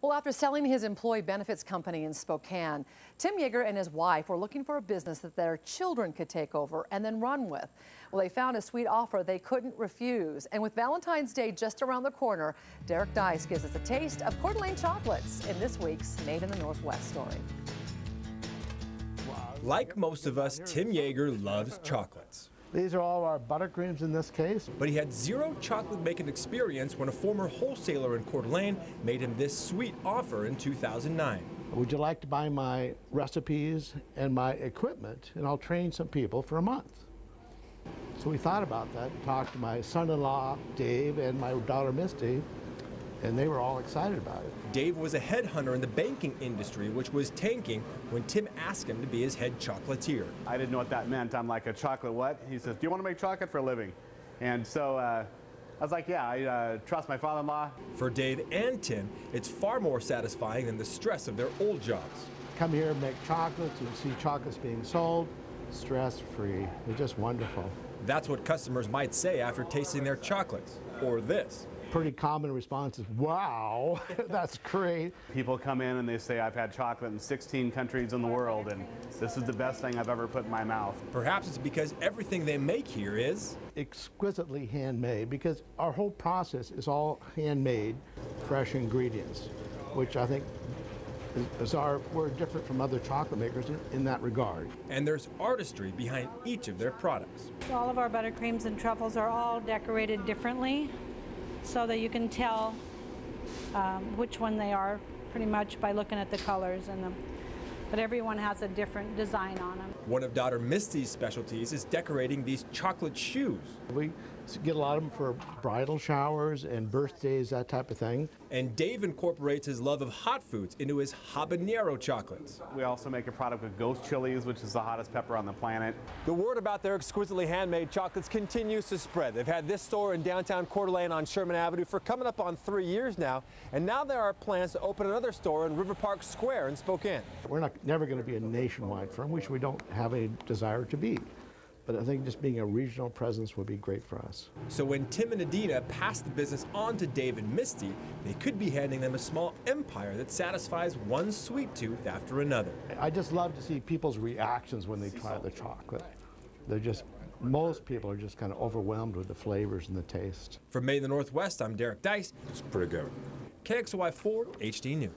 Well, after selling his employee benefits company in Spokane, Tim Yeager and his wife were looking for a business that their children could take over and then run with. Well, they found a sweet offer they couldn't refuse. And with Valentine's Day just around the corner, Deis gives us a taste of Coeur d'Alene chocolates in this week's Made in the Northwest story. Like most of us, Tim Yeager loves chocolates. These are all our buttercreams in this case. But he had zero chocolate making experience when a former wholesaler in Coeur d'Alene made him this sweet offer in 2009. Would you like to buy my recipes and my equipment, and I'll train some people for a month? So we thought about that and talked to my son-in-law, Dave, and my daughter, Misty, and they were all excited about it. Dave was a headhunter in the banking industry, which was tanking when Tim asked him to be his head chocolatier. I didn't know what that meant. I'm like, a chocolate what? He says, do you want to make chocolate for a living? And so I was like, yeah, I trust my father-in-law. For Dave and Tim, it's far more satisfying than the stress of their old jobs. Come here and make chocolates and see chocolates being sold, stress-free. They're just wonderful. That's what customers might say after tasting their chocolates, or this. Pretty common response is, wow, that's great. People come in and they say, I've had chocolate in 16 countries in the world, and this is the best thing I've ever put in my mouth. Perhaps it's because everything they make here is exquisitely handmade, because our whole process is all handmade, fresh ingredients, which I think we're different from other chocolate makers in that regard. And there's artistry behind each of their products. All of our buttercreams and truffles are all decorated differently, so that you can tell which one they are pretty much by looking at the colors in them. But everyone has a different design on them. One of daughter Misty's specialties is decorating these chocolate shoes. We get a lot of them for bridal showers and birthdays, that type of thing. And Dave incorporates his love of hot foods into his habanero chocolates. We also make a product with ghost chilies, which is the hottest pepper on the planet. The word about their exquisitely handmade chocolates continues to spread. They've had this store in downtown Coeur d'Alene on Sherman Avenue for coming up on 3 years now, and now there are plans to open another store in River Park Square in Spokane. We're never going to be a nationwide firm, which we don't have a desire to be. But I think just being a regional presence would be great for us. So when Tim and Adina pass the business on to Dave and Misty, they could be handing them a small empire that satisfies one sweet tooth after another. I just love to see people's reactions when they try the chocolate. Most people are just kind of overwhelmed with the flavors and the taste. For Made in the Northwest, I'm Deis. It's pretty good. KXOY 4 HD News.